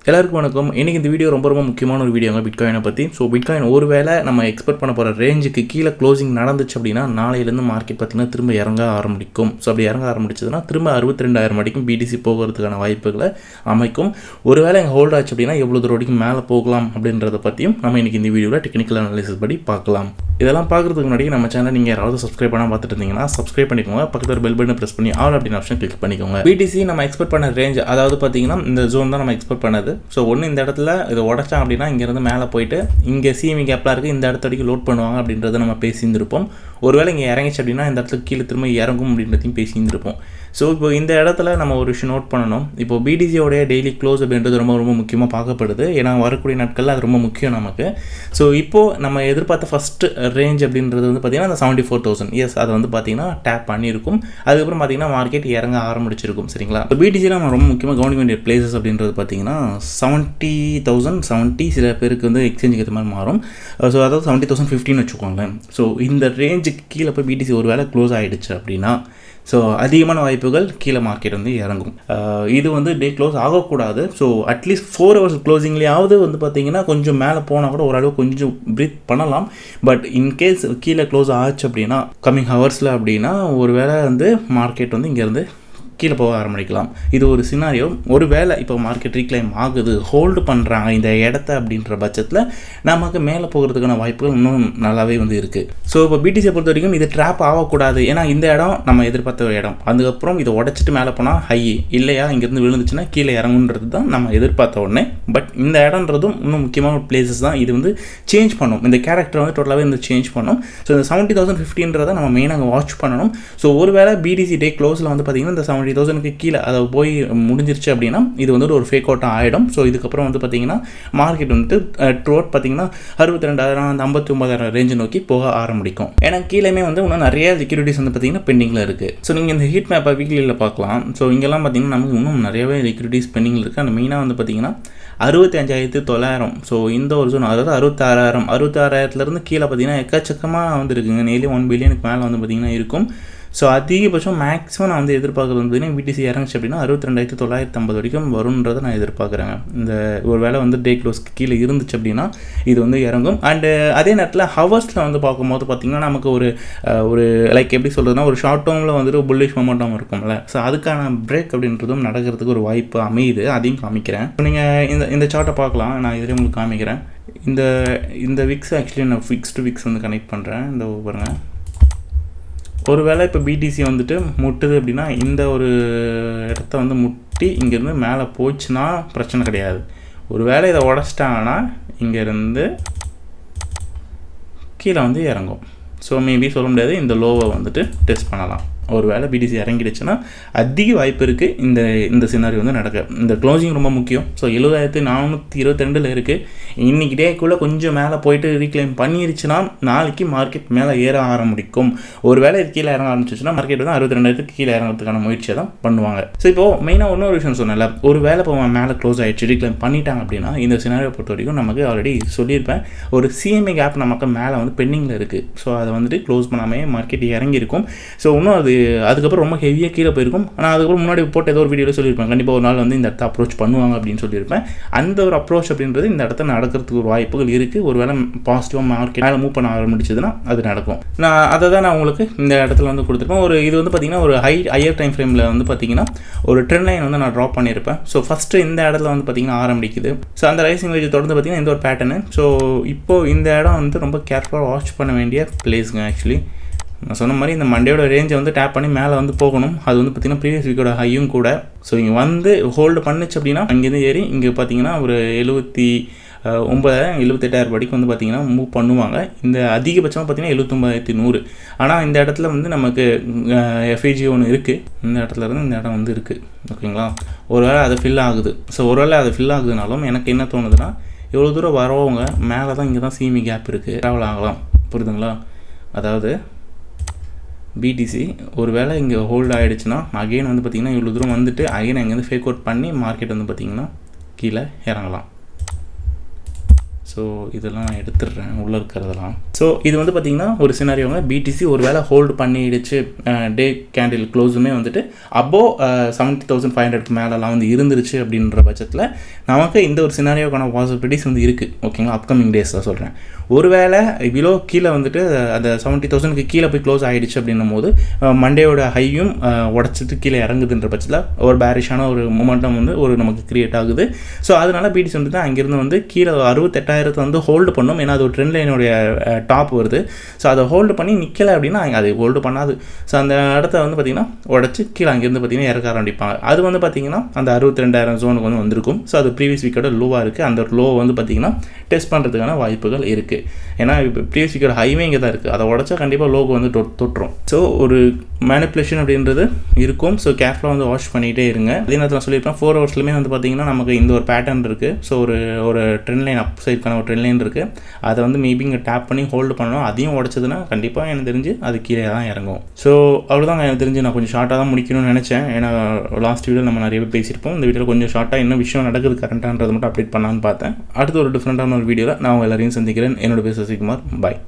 எல்லாருக்கும் வணக்கம். இன்றைக்கி இந்த வீடியோ ரொம்ப முக்கியமான ஒரு வீடியோங்க பிட்காயினை பற்றி. ஸோ பிட்காயின் ஒருவேளை நம்ம எக்ஸ்பெக்ட் பண்ண போகிற ரேஞ்சுக்கு கீழே க்ளோசிங் நடந்துச்சு அப்படின்னா நாளையிலேருந்து மார்க்கெட் பார்த்திங்கன்னா திரும்ப இறங்க ஆரம்பிக்கும். ஸோ அப்படி இறங்க ஆரம்பிச்சதுன்னா திரும்ப 62,000 வரைக்கும் பிடிசி போகிறதுக்கான வாய்ப்புகளை அமைக்கும். ஒருவேளை எங்கள் ஹோல்ட் ஆச்சு அப்படின்னா எவ்வளோ தூரம் வரைக்கும் மேலே போகலாம் அப்படின்றத பற்றியும் நம்ம இன்றைக்கி இந்த வீடியோவில் டெக்னிக்கல் அனாலிசிஸ் படி பார்க்கலாம். இதெல்லாம் பார்க்குறதுக்கு முன்னாடி நம்ம சேனல் நீங்கள் யாராவது சப்ஸ்கிரைப் பண்ணால் பார்த்துட்டு இருந்தீங்கன்னா சப்ஸ்கிரைப் பண்ணிக்கோங்க. பக்கத்தில் பெல் பட்டனை ப்ரெஸ் பண்ணி ஆல் அப்படின்னு ஆப்ஷன் கிளிக் பண்ணிக்கோங்க. பிடிசி நம்ம எக்ஸ்பெக்ட் பண்ண ரேஞ்ச், அதாவது பார்த்தீங்கன்னா இந்த ஜோன் தான் நம்ம எக்ஸ்பெக்ட் பண்ணது. ஸோ ஒன்று இந்த இடத்துல இதை உடச்சான் அப்படின்னா இங்கேருந்து மேலே போயிட்டு இங்கே சிஎம்இ கேப்லாம் இருக்குது, இந்த இடத்த வரைக்கும் லோட் பண்ணுவாங்க அப்படின்றத நம்ம பேசியிருந்திருப்போம். ஒருவேளை இங்கே இறங்கிச்சு அப்படின்னா இந்த இடத்துல கீழே திரும்ப இறங்கும் அப்படின்றதையும் பேசியிருந்திருப்போம். ஸோ இப்போ இந்த இடத்துல நம்ம ஒரு விஷயம் நோட் பண்ணணும். இப்போ பிடிசியோடைய டெய்லி க்ளோஸ் அப்படின்றது ரொம்ப முக்கியமாக பார்க்கப்படுது. ஏன்னா வரக்கூடிய நாட்களில் அது ரொம்ப முக்கியம் நமக்கு. ஸோ இப்போது நம்ம எதிர்பார்த்த ஃபஸ்ட்டு ரேஞ்ச் அப்படின்றது வந்து பார்த்திங்கன்னா அந்த 74,000. எஸ், அதை வந்து பார்த்திங்கன்னா டேப் பண்ணியிருக்கும். அதுக்கப்புறம் பார்த்திங்கன்னா மார்க்கெட் இறங்க ஆரம்பிச்சிருக்கும். சரிங்களா? இப்போ பிடிசியில் நம்ம ரொம்ப முக்கியமாக கவனிக்க வேண்டிய பிளேசஸ் அப்படின்றது பார்த்திங்கன்னா 70,070 சில பேருக்கு வந்து எக்ஸ்சேஞ்சுக்கு ஏற்ற மாதிரி மாறும். ஸோ அதாவது 70,015 வச்சுக்கோங்களேன். ஸோ இந்த ரேஞ்சுக்கு கீழே போய் பிடிசி ஒரு வேளை க்ளோஸ் ஆகிடுச்சு அப்படின்னா ஸோ அதிகமான வாய்ப்புகள் கீழே மார்க்கெட் வந்து இறங்கும். இது வந்து டே க்ளோஸ் ஆகக்கூடாது. ஸோ அட்லீஸ்ட் 4 hours க்ளோசிங்லேயாவது வந்து பார்த்திங்கன்னா கொஞ்சம் மேலே போனால் கூட ஓரளவு கொஞ்சம் ப்ரீத் பண்ணலாம். பட் இன்கேஸ் கீழே க்ளோஸ் ஆச்சு அப்படின்னா கம்மிங் ஹவர்ஸில் அப்படின்னா ஒரு வேளை வந்து மார்க்கெட் வந்து இங்கேருந்து கீழே போக ஆரம்பிக்கலாம். இது ஒரு சினாரியோ. ஒரு வேளை இப்போ மார்க்கெட் ரீக்ளைம் ஆகுது, ஹோல்டு பண்ணுறாங்க இந்த இடத்த அப்படின்ற பட்சத்தில் நமக்கு மேலே போகிறதுக்கான வாய்ப்புகள் இன்னும் நல்லாவே வந்து இருக்குது. ஸோ இப்போ பிடிசியை பொறுத்த வரைக்கும் இது ட்ராப் ஆகக்கூடாது. ஏன்னா இந்த இடம் நம்ம எதிர்பார்த்த ஒரு இடம். அதுக்கப்புறம் இதை உடச்சிட்டு மேலே போனால் ஹை இல்லையா, இங்கேருந்து விழுந்துச்சுன்னா கீழே இறங்குன்றது தான் நம்ம எதிர்பார்த்த உடனே. பட் இந்த இடம்ன்றதும் இன்னும் முக்கியமான பிளேசஸ் தான். இது வந்து சேஞ்ச் பண்ணும், இந்த கேரக்டர் வந்து டோட்டலாகவே வந்து சேஞ்ச் பண்ணும். ஸோ இந்த 70,015 நம்ம மெயினாக வாட்ச் பண்ணணும். ஸோ ஒரு வேளை பிடிசி டே க்ளோஸில் வந்து பார்த்திங்கன்னா இந்த 70,000 கீழே அதை போய் முடிஞ்சிருச்சு அப்படின்னா இது வந்து ஒரு ஃபேக் அவுட்டாக ஆகிடும். ஸோ இதுக்கப்புறம் வந்து பார்த்திங்கன்னா மார்க்கெட் வந்துட்டு ட்ரோட் பார்த்திங்கன்னா 62,000 59,000 ரேஞ்சு நோக்கி போக ஆரம்பிக்கும். ஏன்னா கீழேயுமே வந்து இன்னும் நிறைய செக்யூரிட்டிஸ் வந்து பார்த்திங்கன்னா பெண்டிங்கில் இருக்குது. ஸோ நீங்கள் இந்த ஹீட் மேப்பை வீக்லியில் பார்க்கலாம். ஸோ இங்கெல்லாம் பார்த்திங்கன்னா நமக்கு இன்னும் நிறையவே செக்யூரிட்டிஸ் பெண்டிங்கில் இருக்குது. அந்த மெயினாக வந்து பார்த்திங்கன்னா 65,900. ஸோ இந்த ஒரு ஜோன், அதாவது 66,000 66,000 கீழே பார்த்திங்கன்னா எக்கச்சக்கமாக வந்து இருக்குங்க. நெய்லி 1 பில்லியனுக்கு மேலே வந்து பார்த்திங்கன்னா இருக்கும். ஸோ அதிகபட்சம் மேக்ஸிமம் நான் வந்து எதிர்பார்க்குறது வந்து பார்த்திங்கன்னா பிடிசி இறங்குச்சு அப்படின்னா 62,950 வரைக்கும் வரும்ன்றதை நான் எதிர்பார்க்குறேங்க. இந்த ஒரு வேளை வந்து டே க்ளோஸ்க்கு கீழே இருந்துச்சு அப்படின்னா இது வந்து இறங்கும். அண்டு அதே நேரத்தில் ஹவர்ஸில் வந்து பார்க்கும்போது பார்த்திங்கன்னா நமக்கு ஒரு லைக் எப்படி சொல்கிறதுனா ஒரு ஷார்ட் டேர்மில் வந்துட்டு புல்லிஷ் மொமெண்டம் இருக்கும்ல. ஸோ அதுக்கான பிரேக் அப்படின்றதும் நடக்கிறதுக்கு ஒரு வாய்ப்பு அமையுது. அதையும் காமிக்கிறேன். நீங்கள் இந்த சார்ட்டை பார்க்கலாம். நான் இதில் உங்களுக்கு காமிக்கிறேன். இந்த விக்ஸ் ஆக்சுவலி நான் ஃபிக்ஸ் டு விக்ஸ் வந்து கனெக்ட் பண்ணுறேன். இந்த பாருங்கள். ஒரு வேளை இப்போ பிடிசி வந்துட்டு முட்டுது அப்படின்னா இந்த ஒரு இடத்த வந்து முட்டி இங்கேருந்து மேலே போச்சுன்னா பிரச்சனை கிடையாது. ஒரு வேளை இதை உடச்சிட்டாங்கன்னா இங்கேருந்து கீழே வந்து இறங்கும். ஸோ மேபி சொல்ல முடியாது, இந்த லோவை வந்துட்டு டெஸ்ட் பண்ணலாம். ஒரு வேளை பிடிசி இறங்கிடுச்சுன்னா அதிக வாய்ப்பு இருக்குது இந்த சினாரி வந்து நடக்க. இந்த க்ளோசிங் ரொம்ப முக்கியம். ஸோ 70,422 இருக்குது. இன்றைக்கி டேக்குள்ளே கொஞ்சம் மேலே போயிட்டு ரீக்ளைம் பண்ணிருச்சுன்னா நாளைக்கு மார்க்கெட் மேலே ஏற ஆரம்பிக்கும். ஒரு வேளை இது கீழே இறங்க ஆரம்பிச்சிச்சுன்னா மார்க்கெட் வந்து 62,000 கீழே இறங்கிறதுக்கான முயற்சியை தான் பண்ணுவாங்க. ஸோ இப்போது மெயினாக இன்னொரு விஷயம் சொன்னல, ஒரு வேளை இப்போ மேலே க்ளோஸ் ஆகிடுச்சு ரீக்ளைம் பண்ணிட்டாங்க அப்படின்னா இந்த சினாரியை பொறுத்த வரைக்கும் நமக்கு ஆல்ரெடி சொல்லியிருப்பேன், ஒரு சிஎம்இ கேப் நமக்கு மேலே வந்து பெண்டிங்கில் இருக்குது. ஸோ அதை வந்துட்டு க்ளோஸ் பண்ணாமே மார்க்கெட் இறங்கியிருக்கும். ஸோ இன்னும் அதுக்கப்புறம் ரொம்ப ஹெவியாக கீழே போயிருக்கும். ஆனால் அதுக்கப்புறம் முன்னாடி போட்டு ஏதோ ஒரு வீடியோவில் சொல்லியிருப்பேன், கண்டிப்பாக ஒரு நாள் வந்து இந்த இடத்த அப்ரோச் பண்ணுவாங்க அப்படின்னு சொல்லியிருப்பேன். அந்த ஒரு அப்ரோச் அப்படின்றது இந்த இடத்த நடக்கிறதுக்கு ஒரு வாய்ப்புகள் இருக்குது. ஒரு வேளை பாசிட்டிவாக மார்க்கெட் மேலே மூவ் பண்ண ஆரம்பிச்சதுன்னா அது நடக்கும். நான் உங்களுக்கு இந்த இடத்துல வந்து கொடுத்துருப்பேன். இது வந்து பார்த்திங்கன்னா ஒரு ஹையர் டைம் ஃப்ரேமில் வந்து பார்த்திங்கன்னா ஒரு ட்ரெண்ட் லைன் வந்து நான் ட்ராப் பண்ணியிருப்பேன். ஸோ ஃபஸ்ட்டு இந்த இடத்துல வந்து பார்த்திங்கன்னா ஆரம்பிக்குது. ஸோ அந்த ரைசிங் வேஜ் தொடர்ந்து பார்த்திங்கன்னா இந்த ஒரு பேட்டர்னு. ஸோ இப்போது இந்த இடம் வந்து ரொம்ப கேர்ஃபுல்லாக வாட்ச் பண்ண வேண்டிய பிளேஸுங்க. ஆக்சுவலி நான் சொன்ன மாதிரி இந்த மண்டேயோட ரேஞ்சை வந்து டேப் பண்ணி மேலே வந்து போகணும். அது வந்து பார்த்திங்கன்னா ப்ரீவியஸ் வீக்கோட ஹையும் கூட. ஸோ இங்கே வந்து ஹோல்டு பண்ணிச்சு அப்படின்னா அங்கேருந்து ஏறி இங்கே பார்த்திங்கன்னா ஒரு 78,000 வரைக்கும் வந்து பார்த்திங்கன்னா மூவ் பண்ணுவாங்க. இந்த அதிகபட்சமாக பார்த்திங்கன்னா 79,100. ஆனால் இந்த இடத்துல வந்து நமக்கு எஃப்ஐஜி ஒன்று இருக்குது. இந்த இடத்துல இருந்து இந்த இடம் வந்து இருக்குது. ஓகேங்களா? ஒரு வேளை அது ஃபில் ஆகுது. ஸோ ஒரு வேளை அது ஃபில் ஆகுதுனாலும் எனக்கு என்ன தோணுதுன்னா எவ்வளோ தூரம் வரவங்க மேலே தான் இங்கே தான் சிஎம்இ கேப் இருக்குது, ட்ராவல் ஆகலாம். புரியுதுங்களா? அதாவது பிடிசி ஒரு வேளை இங்கே ஹோல்ட் ஆகிடுச்சுன்னா அகெயின் வந்து பார்த்திங்கன்னா இவ்வளோ தூரம் வந்துட்டு அகெயின் அங்கேருந்து ஃபேக் அவுட் பண்ணி மார்க்கெட் வந்து பார்த்திங்கன்னா கீழே இறங்கலாம். ஸோ இதெல்லாம் நான் எடுத்துடுறேன் உள்ளே இருக்கிறதெல்லாம். ஸோ இது வந்து பார்த்திங்கன்னா ஒரு சினாரியோங்க, பிடிசி ஒரு வேளை ஹோல்டு பண்ணிடுச்சு, டே கேண்டில் க்ளோஸுமே வந்துட்டு அபோவ் 70,500 மேலெலாம் வந்து இருந்துருச்சு அப்படின்ற பட்சத்தில் நமக்கு இந்த ஒரு சினாரியோக்கான பாசிபிலிட்டிஸ் வந்து இருக்குது. ஓகேங்களா, அப்கமிங் டேஸில் சொல்கிறேன். ஒருவேளை இவ்வளோ கீழே வந்துட்டு அந்த 70,000க்கு கீழே போய் க்ளோஸ் ஆகிடுச்சு அப்படின்னும் போது மண்டேயோட ஹையும் உடச்சிட்டு கீழே இறங்குதுன்ற பட்சத்தில் ஒரு பேரிஷான ஒரு மொமெண்டம் வந்து ஒரு நமக்கு கிரியேட் ஆகுது. ஸோ அதனால பிடிசி வந்துட்டு அங்கேருந்து வந்து கீழே 68,000 வந்து ஹோல்டு பண்ணும். ஏன்னா அது ஒரு ட்ரெண்ட் லைனுடைய டாப் வருது. ஸோ அதை ஹோல்டு பண்ணி நிற்கலை அப்படின்னா அது ஹோல்டு பண்ணாது. ஸோ அந்த இடத்த வந்து பார்த்திங்கன்னா உடச்சி கீழே அங்கேருந்து பார்த்திங்கன்னா இறக்க ஆரம்பிப்பாங்க. அது வந்து பார்த்திங்கன்னா அந்த 62,000 ஜோனுக்கு வந்து வந்திருக்கும். ஸோ அது ப்ரீவியஸ் வீக்கோட லோவாக இருக்குது. அந்த லோ வந்து பார்த்திங்கன்னா டெஸ்ட் பண்ணுறதுக்கான வாய்ப்புகள் இருக்குது. ஏன்னா இப்போ ப்ரீவியஸ் வீக்கோட ஹைவே இங்கே தான் இருக்குது. அதை உடச்சா கண்டிப்பாக லோக்கு வந்து தொட்டுரும். ஸோ ஒரு மேனிப்புலேஷன் அப்படின்றது இருக்கும். ஸோ கேர்ஃபுல்லாக வந்து வாட்ச் பண்ணிகிட்டே இருங்க. அதே நேரத்தில் நான் சொல்லியிருப்பேன் 4 ஹவர்ஸ்லையுமே வந்து பார்த்திங்கன்னா நமக்கு இந்த ஒரு பேட்டர்ன் இருக்குது. ஸோ ஒரு ட்ரெண்ட் லைன் அப் சைடுக்கான ஒரு ட்ரெண்ட் லைன் இருக்குது. அதை வந்து மேபி இங்கே டேப் பண்ணி ஹோல்டு பண்ணணும். அதையும் உடச்சதுன்னா கண்டிப்பாக எனக்கு தெரிஞ்சு அது கீழே தான் இறங்கும். ஸோ அவ்வளோதான் எனக்கு தெரிஞ்சு. நான் கொஞ்சம் ஷார்ட்டாக தான் முடிக்கணும்னு நினச்சேன். ஏன்னா லாஸ்ட் வீடியோ நம்ம நிறைய பேர் பேசியிருப்போம். இந்த வீடியோவில் கொஞ்சம் ஷார்ட்டாக என்ன விஷயம் நடக்குது கரண்ட்டான்றது மட்டும் அப்டேட் பண்ணலான்னு பார்த்தேன். அடுத்து ஒரு டிஃப்ரெண்ட்டான ஒரு வீடியோவில் நான் எல்லாரையும் சந்திக்கிறேன். என்னோட பேர் சசிகுமார். பாய்.